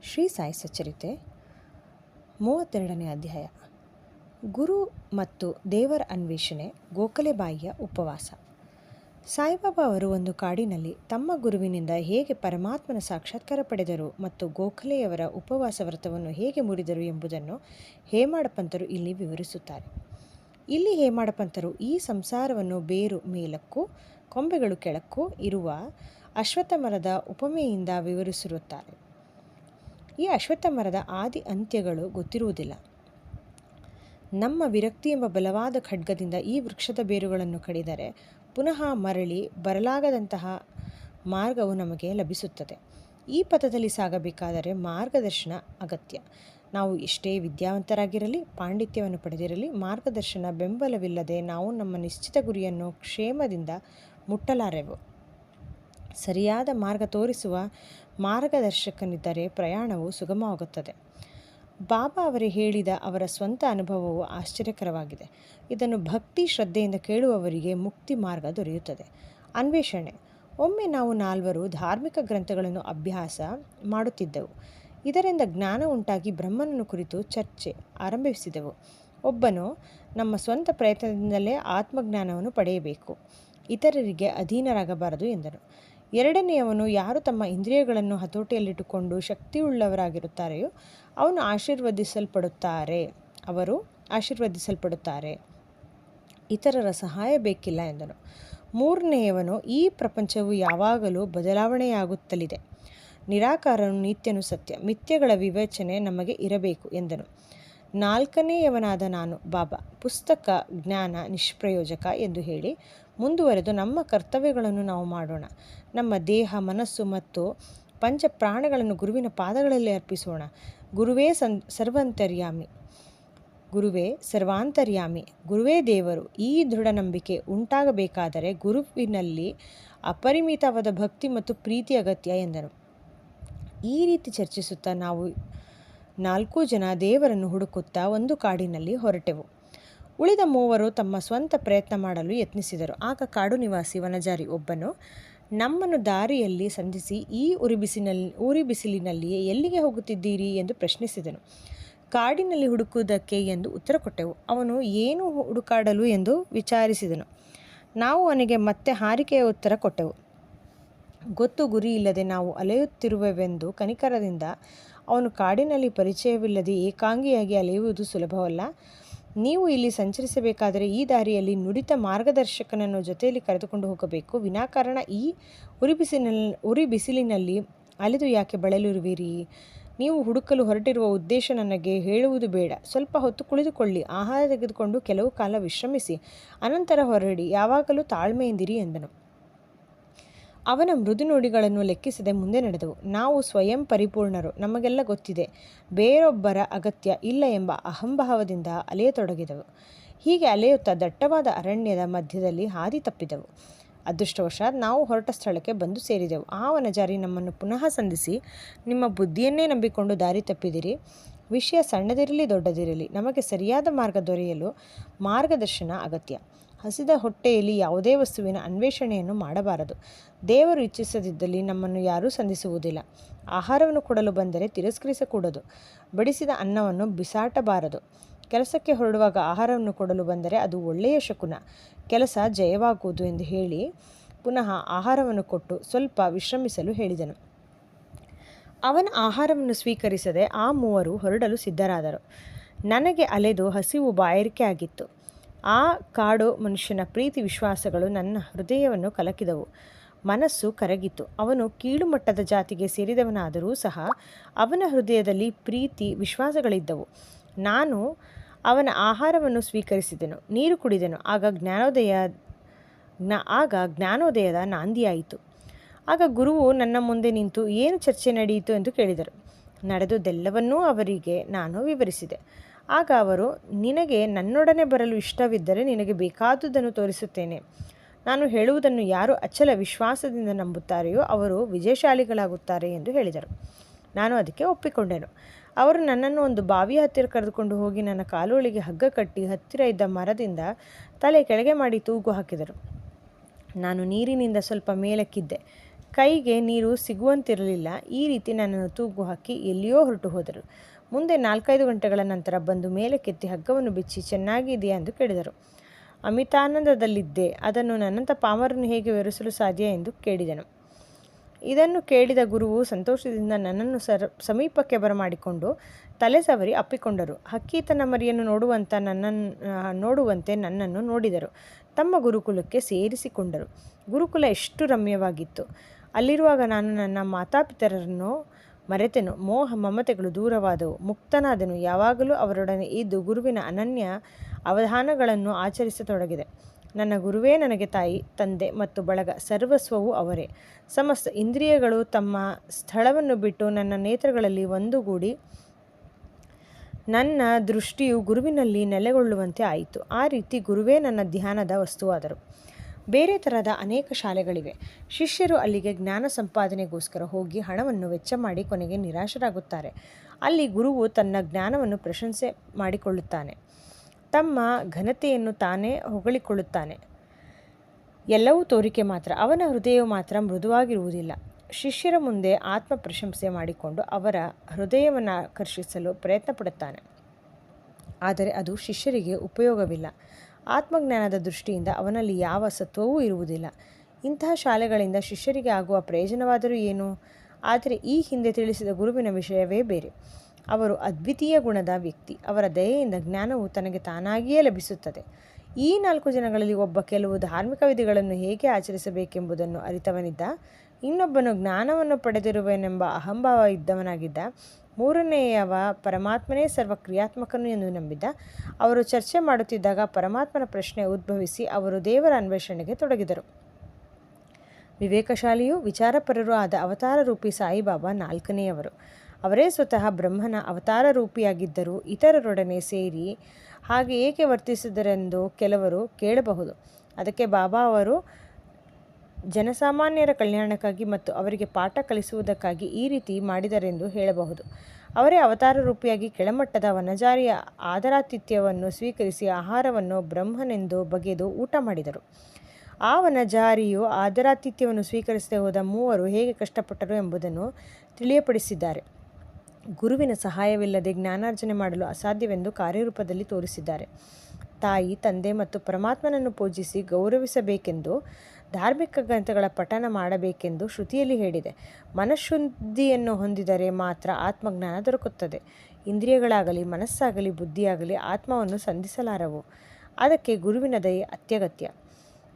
ಶ್ರೀ ಸಾಯಿ ಸಚ್ಚರಿತೆ 32ನೇ ಅಧ್ಯಾಯ. ಗುರು ಮತ್ತು ದೇವರ ಅನ್ವೇಷಣೆ. ಗೋಖಲೆಬಾಯಿಯ ಉಪವಾಸ. ಸಾಯಿಬಾಬಾ ಅವರು ಒಂದು ಕಾಡಿನಲ್ಲಿ ತಮ್ಮ ಗುರುವಿನಿಂದ ಹೇಗೆ ಪರಮಾತ್ಮನ ಸಾಕ್ಷಾತ್ಕಾರ ಪಡೆದರು ಮತ್ತು ಗೋಖಲೆಯವರ ಉಪವಾಸ ವ್ರತವನ್ನು ಹೇಗೆ ಮುರಿದರು ಎಂಬುದನ್ನು ಹೇಮಾಡಪಂತರು ಇಲ್ಲಿ ವಿವರಿಸುತ್ತಾರೆ. ಇಲ್ಲಿ ಹೇಮಾಡಪಂತರು ಈ ಸಂಸಾರವನ್ನು ಬೇರು ಮೇಲಕ್ಕೂ ಕೊಂಬೆಗಳು ಕೆಳಕ್ಕೂ ಇರುವ ಅಶ್ವತ್ಥ ಮರದ ಉಪಮೆಯಿಂದ ವಿವರಿಸಿರುತ್ತಾರೆ. ಈ ಅಶ್ವತ್ಥ ಮರದ ಆದಿ ಅಂತ್ಯಗಳು ಗೊತ್ತಿರುವುದಿಲ್ಲ. ನಮ್ಮ ವಿರಕ್ತಿ ಎಂಬ ಬಲವಾದ ಖಡ್ಗದಿಂದ ಈ ವೃಕ್ಷದ ಬೇರುಗಳನ್ನು ಕಡಿದರೆ ಪುನಃ ಮರಳಿ ಬರಲಾಗದಂತಹ ಮಾರ್ಗವು ನಮಗೆ ಲಭಿಸುತ್ತದೆ. ಈ ಪಥದಲ್ಲಿ ಸಾಗಬೇಕಾದರೆ ಮಾರ್ಗದರ್ಶನ ಅಗತ್ಯ. ನಾವು ಎಷ್ಟೇ ವಿದ್ಯಾವಂತರಾಗಿರಲಿ, ಪಾಂಡಿತ್ಯವನ್ನು ಪಡೆದಿರಲಿ, ಮಾರ್ಗದರ್ಶನ ಬೆಂಬಲವಿಲ್ಲದೆ ನಾವು ನಮ್ಮ ನಿಶ್ಚಿತ ಗುರಿಯನ್ನು ಕ್ಷೇಮದಿಂದ ಮುಟ್ಟಲಾರೆವು. ಸರಿಯಾದ ಮಾರ್ಗ ತೋರಿಸುವ ಮಾರ್ಗದರ್ಶಕನಿದ್ದರೆ ಪ್ರಯಾಣವು ಸುಗಮವಾಗುತ್ತದೆ. ಬಾಬಾ ಅವರೇ ಹೇಳಿದ ಅವರ ಸ್ವಂತ ಅನುಭವವು ಆಶ್ಚರ್ಯಕರವಾಗಿದೆ. ಇದನ್ನು ಭಕ್ತಿ ಶ್ರದ್ಧೆಯಿಂದ ಕೇಳುವವರಿಗೆ ಮುಕ್ತಿ ಮಾರ್ಗ ದೊರೆಯುತ್ತದೆ. ಅನ್ವೇಷಣೆ. ಒಮ್ಮೆ ನಾವು 4 ಧಾರ್ಮಿಕ ಗ್ರಂಥಗಳನ್ನು ಅಭ್ಯಾಸ ಮಾಡುತ್ತಿದ್ದೆವು. ಇದರಿಂದ ಜ್ಞಾನ ಉಂಟಾಗಿ ಬ್ರಹ್ಮನನ್ನು ಕುರಿತು ಚರ್ಚೆ ಆರಂಭಿಸಿದೆವು. ಒಬ್ಬನು ನಮ್ಮ ಸ್ವಂತ ಪ್ರಯತ್ನದಿಂದಲೇ ಆತ್ಮಜ್ಞಾನವನ್ನು ಪಡೆಯಬೇಕು, ಇತರರಿಗೆ ಅಧೀನರಾಗಬಾರದು ಎಂದನು. ಎರಡನೆಯವನು, ಯಾರು ತಮ್ಮ ಇಂದ್ರಿಯಗಳನ್ನು ಹತೋಟಿಯಲ್ಲಿಟ್ಟುಕೊಂಡು ಶಕ್ತಿಯುಳ್ಳವರಾಗಿರುತ್ತಾರೆಯೋ ಅವರು ಆಶೀರ್ವದಿಸಲ್ಪಡುತ್ತಾರೆ, ಇತರರ ಸಹಾಯ ಬೇಕಿಲ್ಲ ಎಂದನು. ಮೂರನೆಯವನು, ಈ ಪ್ರಪಂಚವು ಯಾವಾಗಲೂ ಬದಲಾವಣೆಯಾಗುತ್ತಲಿದೆ, ನಿರಾಕಾರನು ನಿತ್ಯನು ಸತ್ಯ, ಮಿಥ್ಯೆಗಳ ವಿವೇಚನೆ ನಮಗೆ ಇರಬೇಕು ಎಂದನು. ನಾಲ್ಕನೆಯವನಾದ ನಾನು, ಬಾಬಾ, ಪುಸ್ತಕ ಜ್ಞಾನ ನಿಷ್ಪ್ರಯೋಜಕ ಎಂದು ಹೇಳಿ ಮುಂದುವರೆದು ನಮ್ಮ ಕರ್ತವ್ಯಗಳನ್ನು ನಾವು ಮಾಡೋಣ. ನಮ್ಮ ದೇಹ, ಮನಸ್ಸು ಮತ್ತು ಪಂಚ ಪ್ರಾಣಗಳನ್ನು ಗುರುವಿನ ಪಾದಗಳಲ್ಲಿ ಅರ್ಪಿಸೋಣ. ಗುರುವೇ ಸರ್ವಾಂತರ್ಯಾಮಿ, ಗುರುವೇ ದೇವರು. ಈ ದೃಢ ನಂಬಿಕೆ ಉಂಟಾಗಬೇಕಾದರೆ ಗುರುವಿನಲ್ಲಿ ಅಪರಿಮಿತವಾದ ಭಕ್ತಿ ಮತ್ತು ಪ್ರೀತಿ ಅಗತ್ಯ ಎಂದನು. ಈ ರೀತಿ ಚರ್ಚಿಸುತ್ತಾ ನಾವು 4 ಜನ ದೇವರನ್ನು ಹುಡುಕುತ್ತಾ ಒಂದು ಕಾಡಿನಲ್ಲಿ ಹೊರಟೆವು. ಉಳಿದ 3 ತಮ್ಮ ಸ್ವಂತ ಪ್ರಯತ್ನ ಮಾಡಲು ಯತ್ನಿಸಿದರು. ಆಗ ಕಾಡು ನಿವಾಸಿ ವನಜಾರಿ ಒಬ್ಬನು ನಮ್ಮನ್ನು ದಾರಿಯಲ್ಲಿ ಸಂಧಿಸಿ, ಈ ಉರಿ ಬಿಸಿಲಿನಲ್ಲಿಯೇ ಎಲ್ಲಿಗೆ ಹೋಗುತ್ತಿದ್ದೀರಿ ಎಂದು ಪ್ರಶ್ನಿಸಿದನು. ಕಾಡಿನಲ್ಲಿ ಹುಡುಕುವುದಕ್ಕೆ ಎಂದು ಉತ್ತರ ಕೊಟ್ಟೆವು. ಅವನು ಏನು ಹುಡುಕಾಡಲು ಎಂದು ವಿಚಾರಿಸಿದನು. ನಾವು ಅವನಿಗೆ ಮತ್ತೆ ಹಾರಿಕೆಯ ಉತ್ತರ ಕೊಟ್ಟೆವು. ಗೊತ್ತು ಗುರಿ ಇಲ್ಲದೆ ನಾವು ಅಲೆಯುತ್ತಿರುವೆವೆಂದು ಕನಿಕರದಿಂದ ಅವನು, ಕಾಡಿನಲ್ಲಿ ಪರಿಚಯವಿಲ್ಲದೆ ಏಕಾಂಗಿಯಾಗಿ ಅಲೆಯುವುದು ಸುಲಭವಲ್ಲ. ನೀವು ಇಲ್ಲಿ ಸಂಚರಿಸಬೇಕಾದರೆ ಈ ದಾರಿಯಲ್ಲಿ ನುರಿತ ಮಾರ್ಗದರ್ಶಕನನ್ನು ಜೊತೆಯಲ್ಲಿ ಕರೆದುಕೊಂಡು ಹೋಗಬೇಕು. ವಿನಾಕಾರಣ ಈ ಉರಿ ಬಿಸಿಲಿನಲ್ಲಿ ಅಲೆದು ಯಾಕೆ ಬಳಲಿರುವಿರಿ? ನೀವು ಹುಡುಕಲು ಹೊರಟಿರುವ ಉದ್ದೇಶ ನನಗೆ ಹೇಳುವುದು ಬೇಡ. ಸ್ವಲ್ಪ ಹೊತ್ತು ಕುಳಿತುಕೊಳ್ಳಿ, ಆಹಾರ ತೆಗೆದುಕೊಂಡು ಕೆಲವು ಕಾಲ ವಿಶ್ರಮಿಸಿ, ಅನಂತರ ಹೊರಡಿ. ಯಾವಾಗಲೂ ತಾಳ್ಮೆಯಿಂದಿರಿ ಎಂದನು. ಅವನ ಮೃದು ನುಡಿಗಳನ್ನು ಲೆಕ್ಕಿಸದೆ ಮುಂದೆ ನಡೆದವು. ನಾವು ಸ್ವಯಂ ಪರಿಪೂರ್ಣರು, ನಮಗೆಲ್ಲ ಗೊತ್ತಿದೆ, ಬೇರೊಬ್ಬರ ಅಗತ್ಯ ಇಲ್ಲ ಎಂಬ ಅಹಂಭಾವದಿಂದ ಅಲೆಯತೊಡಗಿದೆವು. ಹೀಗೆ ಅಲೆಯುತ್ತಾ ದಟ್ಟವಾದ ಅರಣ್ಯದ ಮಧ್ಯದಲ್ಲಿ ಹಾದಿ ತಪ್ಪಿದೆವು. ಅದೃಷ್ಟವಶಾತ್ ನಾವು ಹೊರಟ ಸ್ಥಳಕ್ಕೆ ಬಂದು ಸೇರಿದೆವು. ಆ ವನಜಾರಿ ನಮ್ಮನ್ನು ಪುನಃ ಸಂಧಿಸಿ, ನಿಮ್ಮ ಬುದ್ಧಿಯನ್ನೇ ನಂಬಿಕೊಂಡು ದಾರಿ ತಪ್ಪಿದಿರಿ. ವಿಷಯ ಸಣ್ಣದಿರಲಿ ದೊಡ್ಡದಿರಲಿ, ನಮಗೆ ಸರಿಯಾದ ಮಾರ್ಗ ದೊರೆಯಲು ಮಾರ್ಗದರ್ಶನ ಅಗತ್ಯ. ಹಸಿದ ಹೊಟ್ಟೆಯಲ್ಲಿ ಯಾವುದೇ ವಸ್ತುವಿನ ಅನ್ವೇಷಣೆಯನ್ನು ಮಾಡಬಾರದು. ದೇವರು ಇಚ್ಛಿಸದಿದ್ದಲ್ಲಿ ನಮ್ಮನ್ನು ಯಾರೂ ಸಂಧಿಸುವುದಿಲ್ಲ. ಆಹಾರವನ್ನು ಕೊಡಲು ಬಂದರೆ ತಿರಸ್ಕರಿಸಕೂಡದು. ಬಡಿಸಿದ ಅನ್ನವನ್ನು ಬಿಸಾಟಬಾರದು. ಕೆಲಸಕ್ಕೆ ಹೊರಡುವಾಗ ಆಹಾರವನ್ನು ಕೊಡಲು ಬಂದರೆ ಅದು ಒಳ್ಳೆಯ ಶಕುನ, ಕೆಲಸ ಜಯವಾಗುವುದು ಎಂದು ಹೇಳಿ ಪುನಃ ಆಹಾರವನ್ನು ಕೊಟ್ಟು ಸ್ವಲ್ಪ ವಿಶ್ರಮಿಸಲು ಹೇಳಿದನು. ಅವನ ಆಹಾರವನ್ನು ಸ್ವೀಕರಿಸದೆ ಆ 3 ಹೊರಡಲು ಸಿದ್ಧರಾದರು. ನನಗೆ ಅಲೆದು ಹಸಿವು ಬಾಯಾರಿಕೆ ಆಗಿತ್ತು. ಆ ಕಾಡು ಮನುಷ್ಯನ ಪ್ರೀತಿ ವಿಶ್ವಾಸಗಳು ನನ್ನ ಹೃದಯವನ್ನು ಕಲಕಿದವು. ಮನಸ್ಸು ಕರಗಿತು. ಅವನು ಕೀಳು ಮಟ್ಟದ ಜಾತಿಗೆ ಸೇರಿದವನಾದರೂ ಸಹ ಅವನ ಹೃದಯದಲ್ಲಿ ಪ್ರೀತಿ ವಿಶ್ವಾಸಗಳಿದ್ದವು. ನಾನು ಅವನ ಆಹಾರವನ್ನು ಸ್ವೀಕರಿಸಿದೆನು, ನೀರು ಕುಡಿದೆನು. ಆಗ ಜ್ಞಾನೋದಯದ ನಾಂದಿಯಾಯಿತು. ಆಗ ಗುರುವು ನನ್ನ ಮುಂದೆ ನಿಂತು, ಏನು ಚರ್ಚೆ ನಡೆಯಿತು ಎಂದು ಕೇಳಿದರು. ನಡೆದುದೆಲ್ಲವನ್ನೂ ಅವರಿಗೆ ನಾನು ವಿವರಿಸಿದೆ. ಆಗ ಅವರು, ನಿನಗೆ ನನ್ನೊಡನೆ ಬರಲು ಇಷ್ಟವಿದ್ದರೆ ನಿನಗೆ ಬೇಕಾದುದನ್ನು ತೋರಿಸುತ್ತೇನೆ. ನಾನು ಹೇಳುವುದನ್ನು ಯಾರು ಅಚಲ ವಿಶ್ವಾಸದಿಂದ ನಂಬುತ್ತಾರೆಯೋ ಅವರು ವಿಜಯಶಾಲಿಗಳಾಗುತ್ತಾರೆ ಎಂದು ಹೇಳಿದರು. ನಾನು ಅದಕ್ಕೆ ಒಪ್ಪಿಕೊಂಡೆನು. ಅವರು ನನ್ನನ್ನು ಒಂದು ಬಾವಿಯ ಹತ್ತಿರ ಕರೆದುಕೊಂಡು ಹೋಗಿ ನನ್ನ ಕಾಲುಗಳಿಗೆ ಹಗ್ಗ ಕಟ್ಟಿ ಹತ್ತಿರ ಇದ್ದ ಮರದಿಂದ ತಲೆ ಕೆಳಗೆ ಮಾಡಿ ತೂಗು ಹಾಕಿದರು. ನಾನು ನೀರಿನಿಂದ ಸ್ವಲ್ಪ ಮೇಲಕ್ಕಿದ್ದೆ. ಕೈಗೆ ನೀರು ಸಿಗುವಂತಿರಲಿಲ್ಲ. ಈ ರೀತಿ ನನ್ನನ್ನು ತೂಗು ಹಾಕಿ ಎಲ್ಲಿಯೋ ಹೊರಟು ಹೋದರು. ಮುಂದೆ 4-5 ಗಂಟೆಗಳ ನಂತರ ಬಂದು ಮೇಲಕ್ಕೆತ್ತಿ ಹಗ್ಗವನ್ನು ಬಿಚ್ಚಿ ಚೆನ್ನಾಗಿ ಇದೆಯಾ ಎಂದು ಕೇಳಿದರು. ಅಮಿತಾನಂದದಲ್ಲಿದ್ದೆ. ಅದನ್ನು ನನ್ನಂಥ ಪಾಮರನು ಹೇಗೆ ವಿವರಿಸಲು ಸಾಧ್ಯ ಎಂದು ಕೇಳಿದನು. ಇದನ್ನು ಕೇಳಿದ ಗುರುವು ಸಂತೋಷದಿಂದ ನನ್ನನ್ನು ಸಮೀಪಕ್ಕೆ ಬರಮಾಡಿಕೊಂಡು ತಲೆ ಸವರಿ ಅಪ್ಪಿಕೊಂಡರು. ಹಕ್ಕಿ ತನ್ನ ಮರಿಯನ್ನು ನೋಡುವಂತೆ ನನ್ನನ್ನು ನೋಡಿದರು. ತಮ್ಮ ಗುರುಕುಲಕ್ಕೆ ಸೇರಿಸಿಕೊಂಡರು. ಗುರುಕುಲ ಎಷ್ಟು ರಮ್ಯವಾಗಿತ್ತು! ಅಲ್ಲಿರುವಾಗ ನಾನು ನನ್ನ ಮಾತಾಪಿತರನ್ನು ಮರೆತೆನು. ಮೋಹ ಮಮತೆಗಳು ದೂರವಾದವು. ಮುಕ್ತನಾದೆನು. ಯಾವಾಗಲೂ ಅವರೊಡನೆ ಇದ್ದು ಗುರುವಿನ ಅನನ್ಯ ಅವಧಾನಗಳನ್ನು ಆಚರಿಸತೊಡಗಿದೆ. ನನ್ನ ಗುರುವೇ ನನಗೆ ತಾಯಿ, ತಂದೆ ಮತ್ತು ಬಳಗ. ಸರ್ವಸ್ವವೂ ಅವರೇ. ಸಮಸ್ತ ಇಂದ್ರಿಯಗಳು ತಮ್ಮ ಸ್ಥಳವನ್ನು ಬಿಟ್ಟು ನನ್ನ ನೇತ್ರಗಳಲ್ಲಿ ಒಂದುಗೂಡಿ ನನ್ನ ದೃಷ್ಟಿಯು ಗುರುವಿನಲ್ಲಿ ನೆಲೆಗೊಳ್ಳುವಂತೆ ಆಯಿತು. ಆ ರೀತಿ ಗುರುವೇ ನನ್ನ ಧ್ಯಾನದ ವಸ್ತುವಾದರು. ಬೇರೆ ಥರದ ಅನೇಕ ಶಾಲೆಗಳಿವೆ. ಶಿಷ್ಯರು ಅಲ್ಲಿಗೆ ಜ್ಞಾನ ಸಂಪಾದನೆಗೋಸ್ಕರ ಹೋಗಿ ಹಣವನ್ನು ವೆಚ್ಚ ಮಾಡಿ ಕೊನೆಗೆ ನಿರಾಶರಾಗುತ್ತಾರೆ. ಅಲ್ಲಿ ಗುರುವು ತನ್ನ ಜ್ಞಾನವನ್ನು ಪ್ರಶಂಸೆ ಮಾಡಿಕೊಳ್ಳುತ್ತಾನೆ. ತಮ್ಮ ಘನತೆಯನ್ನು ತಾನೇ ಹೊಗಳಿಕೊಳ್ಳುತ್ತಾನೆ. ಎಲ್ಲವೂ ತೋರಿಕೆ ಮಾತ್ರ. ಅವನ ಹೃದಯವು ಮಾತ್ರ ಮೃದುವಾಗಿರುವುದಿಲ್ಲ. ಶಿಷ್ಯರ ಮುಂದೆ ಆತ್ಮ ಪ್ರಶಂಸೆ ಮಾಡಿಕೊಂಡು ಅವರ ಹೃದಯವನ್ನು ಆಕರ್ಷಿಸಲು ಪ್ರಯತ್ನ ಪಡುತ್ತಾನೆ. ಆದರೆ ಅದು ಶಿಷ್ಯರಿಗೆ ಉಪಯೋಗವಿಲ್ಲ. ಆತ್ಮಜ್ಞಾನದ ದೃಷ್ಟಿಯಿಂದ ಅವನಲ್ಲಿ ಯಾವ ಸತ್ವವೂ ಇರುವುದಿಲ್ಲ. ಇಂತಹ ಶಾಲೆಗಳಿಂದ ಶಿಷ್ಯರಿಗೆ ಆಗುವ ಪ್ರಯೋಜನವಾದರೂ ಏನು? ಆದರೆ ಈ ಹಿಂದೆ ತಿಳಿಸಿದ ಗುರುವಿನ ವಿಷಯವೇ ಬೇರೆ. ಅವರು ಅದ್ವಿತೀಯ ಗುಣದ ವ್ಯಕ್ತಿ. ಅವರ ದಯೆಯಿಂದ ಜ್ಞಾನವು ತನಗೆ ತಾನಾಗಿಯೇ ಲಭಿಸುತ್ತದೆ. ಈ 4 ಜನಗಳಲ್ಲಿ ಒಬ್ಬ ಕೆಲವು ಧಾರ್ಮಿಕ ವಿಧಿಗಳನ್ನು ಹೇಗೆ ಆಚರಿಸಬೇಕೆಂಬುದನ್ನು ಅರಿತವನಿದ್ದ. ಇನ್ನೊಬ್ಬನು ಜ್ಞಾನವನ್ನು ಪಡೆದಿರುವನೆಂಬ ಅಹಂಭಾವ ಇದ್ದವನಾಗಿದ್ದ. ಮೂರನೆಯವ ಪರಮಾತ್ಮನೇ ಸರ್ವ ಕ್ರಿಯಾತ್ಮಕನು ಎಂದು ನಂಬಿದ್ದ. ಅವರು ಚರ್ಚೆ ಮಾಡುತ್ತಿದ್ದಾಗ ಪರಮಾತ್ಮನ ಪ್ರಶ್ನೆ ಉದ್ಭವಿಸಿ ಅವರು ದೇವರ ಅನ್ವೇಷಣೆಗೆ ತೊಡಗಿದರು. ವಿವೇಕಶಾಲಿಯೂ ವಿಚಾರಪರರೂ ಆದ ಅವತಾರ ರೂಪಿ ಸಾಯಿಬಾಬಾ 4ನೆಯವರು. ಅವರೇ ಸ್ವತಃ ಬ್ರಹ್ಮನ ಅವತಾರ ರೂಪಿಯಾಗಿದ್ದರೂ ಇತರರೊಡನೆ ಸೇರಿ ಹಾಗೆ ಏಕೆ ವರ್ತಿಸಿದರೆಂದು ಕೆಲವರು ಕೇಳಬಹುದು. ಅದಕ್ಕೆ ಬಾಬಾ ಅವರು ಜನಸಾಮಾನ್ಯರ ಕಲ್ಯಾಣಕ್ಕಾಗಿ ಮತ್ತು ಅವರಿಗೆ ಪಾಠ ಕಲಿಸುವುದಕ್ಕಾಗಿ ಈ ರೀತಿ ಮಾಡಿದರೆಂದು ಹೇಳಬಹುದು. ಅವರೇ ಅವತಾರ ರೂಪಿಯಾಗಿ ಕೆಳಮಟ್ಟದ ವನಜಾರಿಯ ಆದರಾತಿಥ್ಯವನ್ನು ಸ್ವೀಕರಿಸಿ ಆಹಾರವನ್ನು ಬ್ರಹ್ಮನೆಂದು ಬಗೆದು ಊಟ ಮಾಡಿದರು. ಆ ವನಜಾರಿಯು ಆದರಾತಿಥ್ಯವನ್ನು ಸ್ವೀಕರಿಸದೆ ಹೋದ 3 ಹೇಗೆ ಕಷ್ಟಪಟ್ಟರು ಎಂಬುದನ್ನು ತಿಳಿಯಪಡಿಸಿದ್ದಾರೆ. ಗುರುವಿನ ಸಹಾಯವಿಲ್ಲದೆ ಜ್ಞಾನಾರ್ಜನೆ ಮಾಡಲು ಅಸಾಧ್ಯವೆಂದು ಕಾರ್ಯರೂಪದಲ್ಲಿ ತೋರಿಸಿದ್ದಾರೆ. ತಾಯಿ, ತಂದೆ ಮತ್ತು ಪರಮಾತ್ಮನನ್ನು ಪೂಜಿಸಿ ಗೌರವಿಸಬೇಕೆಂದು, ಧಾರ್ಮಿಕ ಗ್ರಂಥಗಳ ಪಠನ ಮಾಡಬೇಕೆಂದು ಶ್ರುತಿಯಲ್ಲಿ ಹೇಳಿದೆ. ಮನಃಶುದ್ಧಿಯನ್ನು ಹೊಂದಿದರೆ ಮಾತ್ರ ಆತ್ಮಜ್ಞಾನ ದೊರಕುತ್ತದೆ. ಇಂದ್ರಿಯಗಳಾಗಲಿ ಮನಸ್ಸಾಗಲಿ ಬುದ್ಧಿಯಾಗಲಿ ಆತ್ಮವನ್ನು ಸಂಧಿಸಲಾರವು. ಅದಕ್ಕೆ ಗುರುವಿನ ದಯೆ ಅತ್ಯಗತ್ಯ.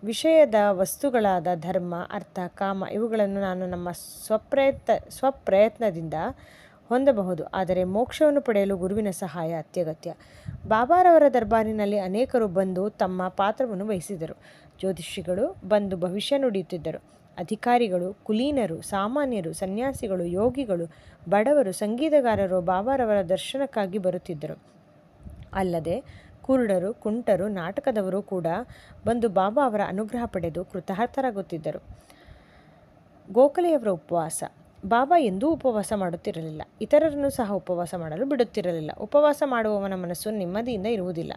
ವಿಷಯದ ವಸ್ತುಗಳಾದ ಧರ್ಮ, ಅರ್ಥ, ಕಾಮ ಇವುಗಳನ್ನು ನಾನು ನಮ್ಮ ಸ್ವಪ್ರಯತ್ನದಿಂದ ಹೊಂದಬಹುದು. ಆದರೆ ಮೋಕ್ಷವನ್ನು ಪಡೆಯಲು ಗುರುವಿನ ಸಹಾಯ ಅತ್ಯಗತ್ಯ. ಬಾಬಾರವರ ದರ್ಬಾರಿನಲ್ಲಿ ಅನೇಕರು ಬಂದು ತಮ್ಮ ಪಾತ್ರವನ್ನು ವಹಿಸಿದರು. ಜ್ಯೋತಿಷಿಗಳು ಬಂದು ಭವಿಷ್ಯ ನುಡಿಯುತ್ತಿದ್ದರು. ಅಧಿಕಾರಿಗಳು, ಕುಲೀನರು, ಸಾಮಾನ್ಯರು, ಸನ್ಯಾಸಿಗಳು, ಯೋಗಿಗಳು, ಬಡವರು, ಸಂಗೀತಗಾರರು ಬಾಬಾರವರ ದರ್ಶನಕ್ಕಾಗಿ ಬರುತ್ತಿದ್ದರು. ಅಲ್ಲದೆ ಕುರುಡರು, ಕುಂಟರು, ನಾಟಕದವರು ಕೂಡ ಬಂದು ಬಾಬಾ ಅವರ ಅನುಗ್ರಹ ಪಡೆದು ಕೃತಾರ್ಥರಾಗುತ್ತಿದ್ದರು. ಗೋಖಲೆಯವರ ಉಪವಾಸ. ಬಾಬಾ ಎಂದೂ ಉಪವಾಸ ಮಾಡುತ್ತಿರಲಿಲ್ಲ. ಇತರರನ್ನು ಸಹ ಉಪವಾಸ ಮಾಡಲು ಬಿಡುತ್ತಿರಲಿಲ್ಲ. ಉಪವಾಸ ಮಾಡುವವನ ಮನಸ್ಸು ನೆಮ್ಮದಿಯಿಂದ ಇರುವುದಿಲ್ಲ.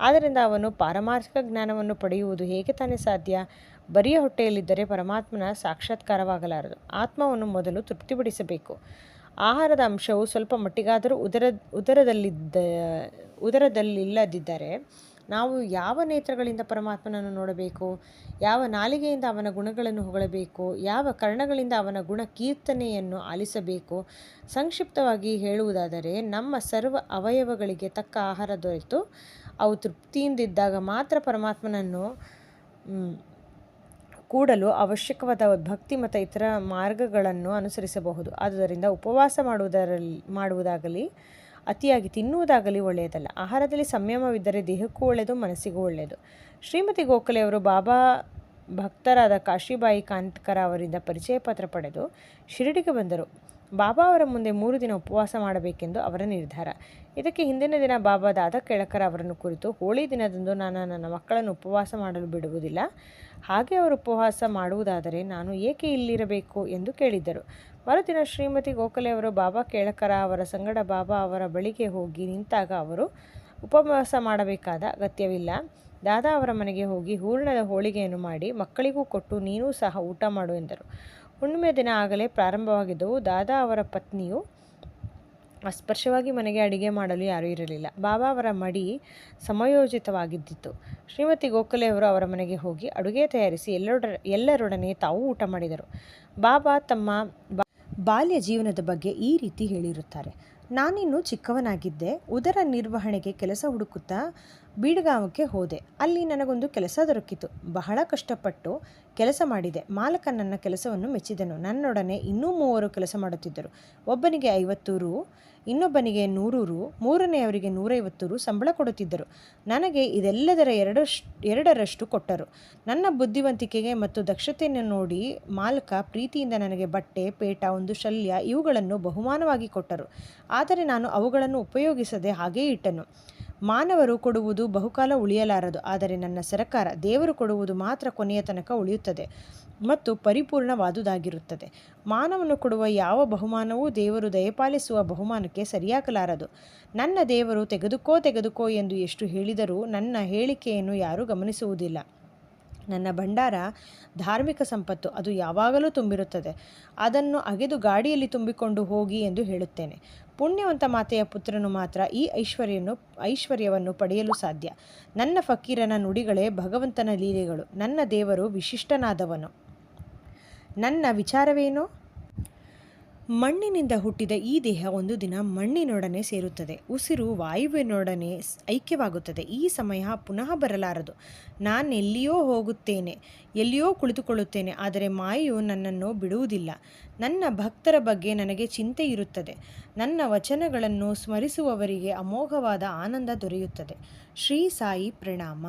ಆದ್ದರಿಂದ ಅವನು ಪಾರಮಾರ್ಥಿಕ ಜ್ಞಾನವನ್ನು ಪಡೆಯುವುದು ಹೇಗೆ ತಾನೇ ಸಾಧ್ಯ? ಬರಿಯ ಹೊಟ್ಟೆಯಲ್ಲಿದ್ದರೆ ಪರಮಾತ್ಮನ ಸಾಕ್ಷಾತ್ಕಾರವಾಗಲಾರದು. ಆತ್ಮವನ್ನು ಮೊದಲು ತೃಪ್ತಿಪಡಿಸಬೇಕು. ಆಹಾರದ ಅಂಶವು ಸ್ವಲ್ಪ ಮಟ್ಟಿಗಾದರೂ ಉದರದಲ್ಲಿಲ್ಲದಿದ್ದರೆ ನಾವು ಯಾವ ನೇತ್ರಗಳಿಂದ ಪರಮಾತ್ಮನನ್ನು ನೋಡಬೇಕು? ಯಾವ ನಾಲಿಗೆಯಿಂದ ಅವನ ಗುಣಗಳನ್ನು ಹೊಗಳಬೇಕು? ಯಾವ ಕರ್ಣಗಳಿಂದ ಅವನ ಗುಣ ಕೀರ್ತನೆಯನ್ನು ಆಲಿಸಬೇಕು? ಸಂಕ್ಷಿಪ್ತವಾಗಿ ಹೇಳುವುದಾದರೆ, ನಮ್ಮ ಸರ್ವ ಅವಯವಗಳಿಗೆ ತಕ್ಕ ಆಹಾರ ದೊರೆತು ಅವು ತೃಪ್ತಿಯಿಂದಿದ್ದಾಗ ಮಾತ್ರ ಪರಮಾತ್ಮನನ್ನು ಕೂಡಲು ಅವಶ್ಯಕವಾದ ಭಕ್ತಿ ಮತ್ತು ಇತರ ಮಾರ್ಗಗಳನ್ನು ಅನುಸರಿಸಬಹುದು. ಆದುದರಿಂದ ಉಪವಾಸ ಮಾಡುವುದಾಗಲಿ ಅತಿಯಾಗಿ ತಿನ್ನುವುದಾಗಲಿ ಒಳ್ಳೆಯದಲ್ಲ. ಆಹಾರದಲ್ಲಿ ಸಂಯಮವಿದ್ದರೆ ದೇಹಕ್ಕೂ ಒಳ್ಳೆಯದು, ಮನಸ್ಸಿಗೂ ಒಳ್ಳೆಯದು. ಶ್ರೀಮತಿ ಗೋಖಲೆಯವರು ಬಾಬಾ ಭಕ್ತರಾದ ಕಾಶಿಬಾಯಿ ಕಾಂಟ್ಕರ ಅವರಿಂದ ಪರಿಚಯ ಪತ್ರ ಪಡೆದು ಶಿರಡಿಗೆ ಬಂದರು. ಬಾಬಾ ಅವರ ಮುಂದೆ 3 ದಿನ ಉಪವಾಸ ಮಾಡಬೇಕೆಂದು ಅವರ ನಿರ್ಧಾರ. ಇದಕ್ಕೆ ಹಿಂದಿನ ದಿನ ಬಾಬಾ ದಾದಾ ಕೇಳಕರ ಅವರನ್ನು ಕುರಿತು, ಹೋಳಿ ದಿನದಂದು ನಾನು ನನ್ನ ಮಕ್ಕಳನ್ನು ಉಪವಾಸ ಮಾಡಲು ಬಿಡುವುದಿಲ್ಲ. ಹಾಗೆ ಅವರು ಉಪವಾಸ ಮಾಡುವುದಾದರೆ ನಾನು ಏಕೆ ಇಲ್ಲಿರಬೇಕು ಎಂದು ಕೇಳಿದ್ದರು. ಮರುದಿನ ಶ್ರೀಮತಿ ಗೋಖಲೆಯವರು ಬಾಬಾ ಕೇಳಕರ ಅವರ ಸಂಗಡ ಬಾಬಾ ಅವರ ಬಳಿಗೆ ಹೋಗಿ ನಿಂತಾಗ ಅವರು, ಉಪವಾಸ ಮಾಡಬೇಕಾದ ಅಗತ್ಯವಿಲ್ಲ. ದಾದಾ ಅವರ ಮನೆಗೆ ಹೋಗಿ ಹೂರ್ಣದ ಹೋಳಿಗೆಯನ್ನು ಮಾಡಿ ಮಕ್ಕಳಿಗೂ ಕೊಟ್ಟು ನೀನೂ ಸಹ ಊಟ ಮಾಡು ಎಂದರು. ಹುಣ್ಣಿಮೆ ದಿನ ಆಗಲೇ ಪ್ರಾರಂಭವಾಗಿದ್ದವು. ದಾದಾ ಅವರ ಪತ್ನಿಯು ಅಸ್ಪರ್ಶವಾಗಿ ಮನೆಗೆ ಅಡಿಗೆ ಮಾಡಲು ಯಾರೂ ಇರಲಿಲ್ಲ. ಬಾಬಾ ಅವರ ಮಡಿ ಸಮಯೋಚಿತವಾಗಿದ್ದಿತು. ಶ್ರೀಮತಿ ಗೋಖಲೆಯವರು ಅವರ ಮನೆಗೆ ಹೋಗಿ ಅಡುಗೆ ತಯಾರಿಸಿ ಎಲ್ಲರೊಡನೆ ತಾವು ಊಟ ಮಾಡಿದರು. ಬಾಬಾ ತಮ್ಮ ಬಾಲ್ಯ ಜೀವನದ ಬಗ್ಗೆ ಈ ರೀತಿ ಹೇಳಿರುತ್ತಾರೆ. ನಾನಿನ್ನೂ ಚಿಕ್ಕವನಾಗಿದ್ದೆ. ಉದರ ನಿರ್ವಹಣೆಗೆ ಕೆಲಸ ಹುಡುಕುತ್ತಾ ಬೀಡಗಾಂವಕ್ಕೆ ಹೋದೆ. ಅಲ್ಲಿ ನನಗೊಂದು ಕೆಲಸ ದೊರಕಿತು. ಬಹಳ ಕಷ್ಟಪಟ್ಟು ಕೆಲಸ ಮಾಡಿದೆ. ಮಾಲಕ ನನ್ನ ಕೆಲಸವನ್ನು ಮೆಚ್ಚಿದನು. ನನ್ನೊಡನೆ ಇನ್ನೂ 3 ಕೆಲಸ ಮಾಡುತ್ತಿದ್ದರು. ಒಬ್ಬನಿಗೆ 50 ರು, ಇನ್ನೊಬ್ಬನಿಗೆ 100 ರು, ಮೂರನೆಯವರಿಗೆ 150 ರು ಸಂಬಳ ಕೊಡುತ್ತಿದ್ದರು. ನನಗೆ ಇದೆಲ್ಲದರ ಎರಡರಷ್ಟು ಕೊಟ್ಟರು. ನನ್ನ ಬುದ್ಧಿವಂತಿಕೆಗೆ ಮತ್ತು ದಕ್ಷತೆಯನ್ನು ನೋಡಿ ಮಾಲಕ ಪ್ರೀತಿಯಿಂದ ನನಗೆ ಬಟ್ಟೆ, ಪೇಟ, ಒಂದು ಶಲ್ಯ ಇವುಗಳನ್ನು ಬಹುಮಾನವಾಗಿ ಕೊಟ್ಟರು. ಆದರೆ ನಾನು ಅವುಗಳನ್ನು ಉಪಯೋಗಿಸದೆ ಹಾಗೇ ಇಟ್ಟನು. ಮಾನವರು ಕೊಡುವುದು ಬಹುಕಾಲ ಉಳಿಯಲಾರದು, ಆದರೆ ನನ್ನ ಸರಕಾರ ದೇವರು ಕೊಡುವುದು ಮಾತ್ರ ಕೊನೆಯ ತನಕ ಉಳಿಯುತ್ತದೆ ಮತ್ತು ಪರಿಪೂರ್ಣವಾದುದಾಗಿರುತ್ತದೆ. ಮಾನವನು ಕೊಡುವ ಯಾವ ಬಹುಮಾನವೂ ದೇವರು ದಯಪಾಲಿಸುವ ಬಹುಮಾನಕ್ಕೆ ಸರಿಯಾಗಲಾರದು. ನನ್ನ ದೇವರು ತೆಗೆದುಕೋ ಎಂದು ಎಷ್ಟು ಹೇಳಿದರೂ ನನ್ನ ಹೇಳಿಕೆಯನ್ನು ಯಾರೂ ಗಮನಿಸುವುದಿಲ್ಲ. ನನ್ನ ಭಂಡಾರ ಧಾರ್ಮಿಕ ಸಂಪತ್ತು, ಅದು ಯಾವಾಗಲೂ ತುಂಬಿರುತ್ತದೆ. ಅದನ್ನು ಅಗೆದು ಗಾಡಿಯಲ್ಲಿ ತುಂಬಿಕೊಂಡು ಹೋಗಿ ಎಂದು ಹೇಳುತ್ತೇನೆ. ಪುಣ್ಯವಂತ ಮಾತೆಯ ಪುತ್ರನು ಮಾತ್ರ ಈ ಐಶ್ವರ್ಯವನ್ನು ಪಡೆಯಲು ಸಾಧ್ಯ. ನನ್ನ ಫಕೀರನ ನುಡಿಗಳೇ ಭಗವಂತನ ಲೀಲೆಗಳು. ನನ್ನ ದೇವರು ವಿಶಿಷ್ಟನಾದವನು. ನನ್ನ ವಿಚಾರವೇನು? ಮಣ್ಣಿನಿಂದ ಹುಟ್ಟಿದ ಈ ದೇಹ ಒಂದು ದಿನ ಮಣ್ಣಿನೊಡನೆ ಸೇರುತ್ತದೆ. ಉಸಿರು ವಾಯುವಿನೊಡನೆ ಐಕ್ಯವಾಗುತ್ತದೆ. ಈ ಸಮಯ ಪುನಃ ಬರಲಾರದು. ನಾನೆಲ್ಲಿಯೋ ಹೋಗುತ್ತೇನೆ, ಎಲ್ಲಿಯೋ ಕುಳಿತುಕೊಳ್ಳುತ್ತೇನೆ, ಆದರೆ ಮಾಯೆಯು ನನ್ನನ್ನು ಬಿಡುವುದಿಲ್ಲ. ನನ್ನ ಭಕ್ತರ ಬಗ್ಗೆ ನನಗೆ ಚಿಂತೆ ಇರುತ್ತದೆ. ನನ್ನ ವಚನಗಳನ್ನು ಸ್ಮರಿಸುವವರಿಗೆ ಅಮೋಘವಾದ ಆನಂದ ದೊರೆಯುತ್ತದೆ. ಶ್ರೀ ಸಾಯಿ ಪ್ರಣಾಮ.